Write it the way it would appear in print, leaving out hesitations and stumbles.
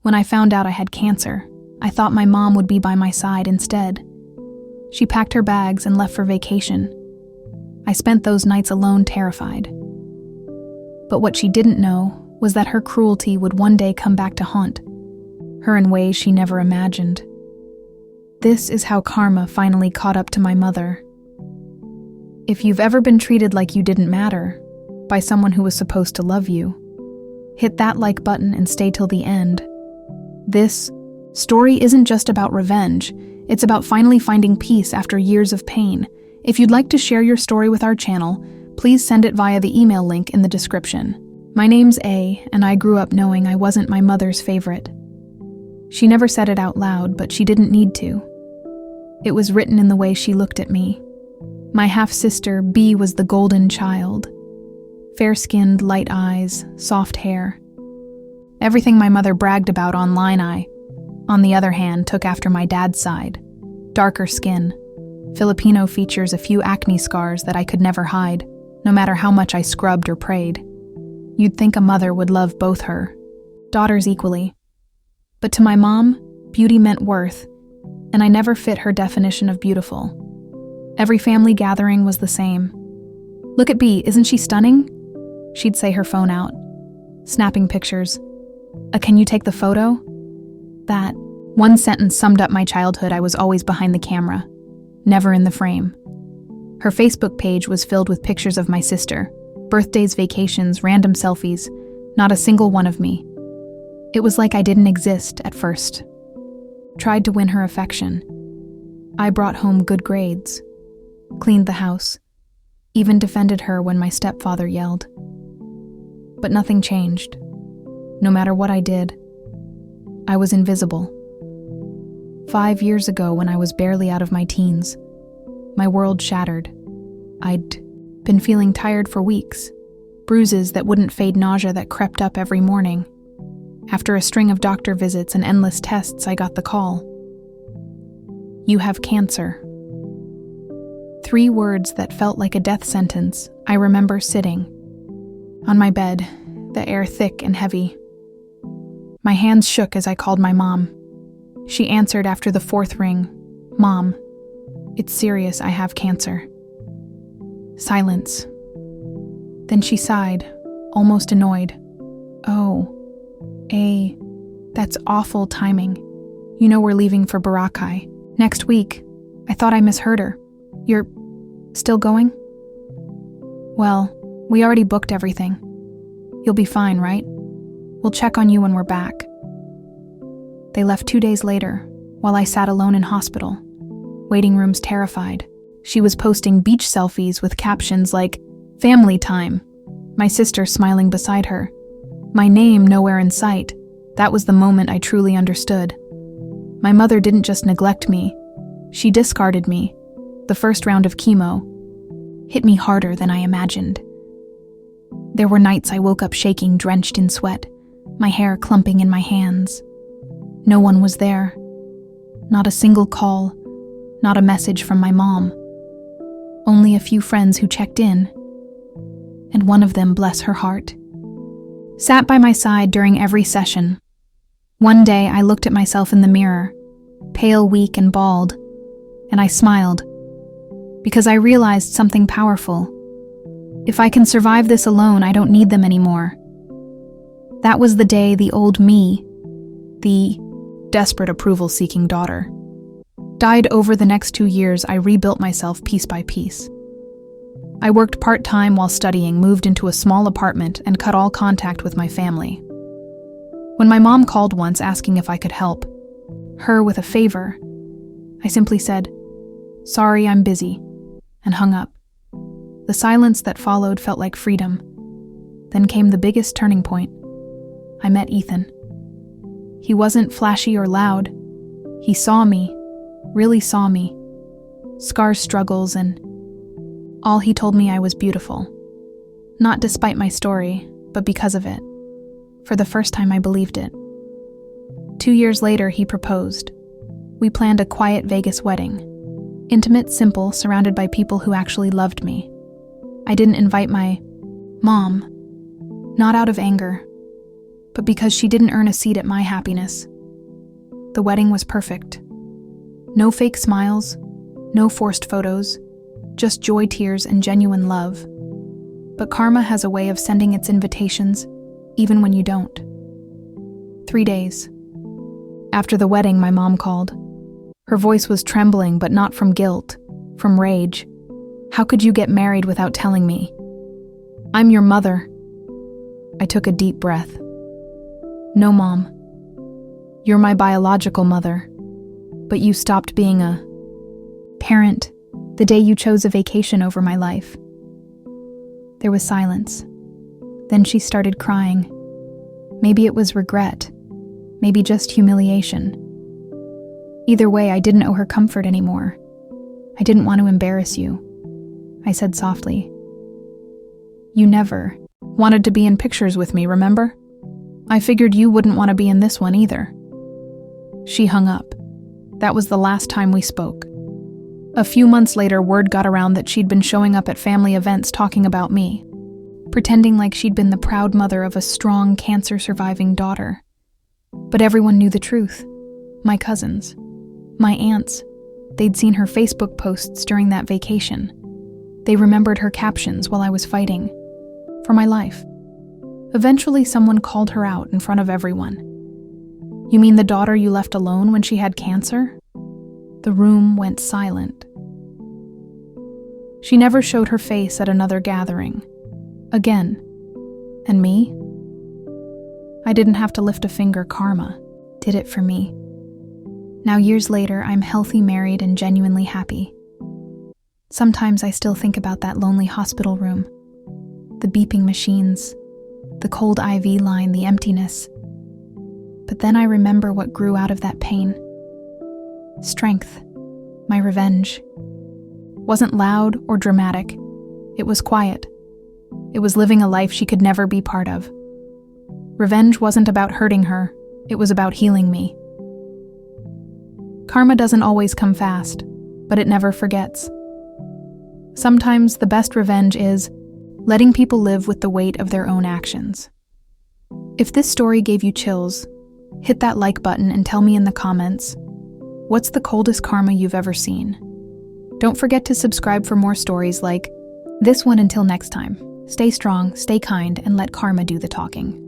When I found out I had cancer, I thought my mom would be by my side instead. She packed her bags and left for vacation. I spent those nights alone, terrified. But what she didn't know was that her cruelty would one day come back to haunt her in ways she never imagined. This is how karma finally caught up to my mother. If you've ever been treated like you didn't matter by someone who was supposed to love you, hit that like button and stay till the end. This story isn't just about revenge, it's about finally finding peace after years of pain. If you'd like to share your story with our channel, please send it via the email link in the description. My name's A, and I grew up knowing I wasn't my mother's favorite. She never said it out loud, but she didn't need to. It was written in the way she looked at me. My half-sister, B, was the golden child. Fair-skinned, light eyes, soft hair. Everything my mother bragged about online, I, on the other hand, took after my dad's side. Darker skin. Filipino features, a few acne scars that I could never hide, no matter how much I scrubbed or prayed. You'd think a mother would love both her daughters equally. But to my mom, beauty meant worth, and I never fit her definition of beautiful. Every family gathering was the same. "Look at B, isn't she stunning?" She'd say, her phone out, snapping pictures. "Can you take the photo?" That one sentence summed up my childhood. I was always behind the camera, never in the frame. Her Facebook page was filled with pictures of my sister, birthdays, vacations, random selfies, not a single one of me. It was like I didn't exist at first. Tried to win her affection. I brought home good grades, cleaned the house, even defended her when my stepfather yelled. But nothing changed. No matter what I did, I was invisible. 5 years ago, when I was barely out of my teens, my world shattered. I'd been feeling tired for weeks, bruises that wouldn't fade, nausea that crept up every morning. After a string of doctor visits and endless tests, I got the call. "You have cancer." 3 words that felt like a death sentence. I remember sitting on my bed, the air thick and heavy. My hands shook as I called my mom. She answered after the 4th ring. "Mom, it's serious, I have cancer." Silence. Then she sighed, almost annoyed. "Oh, A, that's awful timing. You know we're leaving for Boracay next week. I thought I misheard her. You're still going?" "Well, we already booked everything. You'll be fine, right? We'll check on you when we're back." They left 2 days later, while I sat alone in hospital. Waiting rooms, terrified. She was posting beach selfies with captions like, "Family time." My sister smiling beside her. My name nowhere in sight. That was the moment I truly understood. My mother didn't just neglect me. She discarded me. The first round of chemo hit me harder than I imagined. There were nights I woke up shaking, drenched in sweat, my hair clumping in my hands. No one was there. Not a single call, not a message from my mom. Only a few friends who checked in, and one of them, bless her heart, sat by my side during every session. One day I looked at myself in the mirror, pale, weak, and bald, and I smiled, because I realized something powerful. If I can survive this alone, I don't need them anymore. That was the day the old me, the desperate approval-seeking daughter, died. Over the next 2 years, I rebuilt myself piece by piece. I worked part-time while studying, moved into a small apartment, and cut all contact with my family. When my mom called once asking if I could help her with a favor, I simply said, "Sorry, I'm busy," and hung up. The silence that followed felt like freedom. Then came the biggest turning point. I met Ethan. He wasn't flashy or loud. He saw me, really saw me. Scars, struggles, and all. He told me I was beautiful. Not despite my story, but because of it. For the first time, I believed it. 2 years later, he proposed. We planned a quiet Vegas wedding. Intimate, simple, surrounded by people who actually loved me. I didn't invite my mom, not out of anger, but because she didn't earn a seat at my happiness. The wedding was perfect. No fake smiles, no forced photos, just joy tears and genuine love. But karma has a way of sending its invitations, even when you don't. 3 days. After the wedding, my mom called. Her voice was trembling, but not from guilt, from rage. How could you get married without telling me? I'm your mother. I took a deep breath. No, Mom. You're my biological mother, but you stopped being a parent the day you chose a vacation over my life. There was silence. Then she started crying. Maybe it was regret, maybe just humiliation. Either way, I didn't owe her comfort anymore. I didn't want to embarrass you, I said softly. You never wanted to be in pictures with me, remember? I figured you wouldn't want to be in this one either. She hung up. That was the last time we spoke. A few months later, word got around that she'd been showing up at family events talking about me, pretending like she'd been the proud mother of a strong, cancer-surviving daughter. But everyone knew the truth. My cousins, my aunts, they'd seen her Facebook posts during that vacation. They remembered her captions while I was fighting for my life. Eventually, someone called her out in front of everyone. You mean the daughter you left alone when she had cancer? The room went silent. She never showed her face at another gathering. Again. And me? I didn't have to lift a finger. Karma did it for me. Now, years later, I'm healthy, married, and genuinely happy. Sometimes I still think about that lonely hospital room, the beeping machines, the cold IV line, the emptiness. But then I remember what grew out of that pain. Strength, my revenge. Wasn't loud or dramatic. It was quiet. It was living a life she could never be part of. Revenge wasn't about hurting her. It was about healing me. Karma doesn't always come fast, but it never forgets. Sometimes the best revenge is letting people live with the weight of their own actions. If this story gave you chills, hit that like button and tell me in the comments, what's the coldest karma you've ever seen? Don't forget to subscribe for more stories like this one. Until next time, stay strong, stay kind, and let karma do the talking.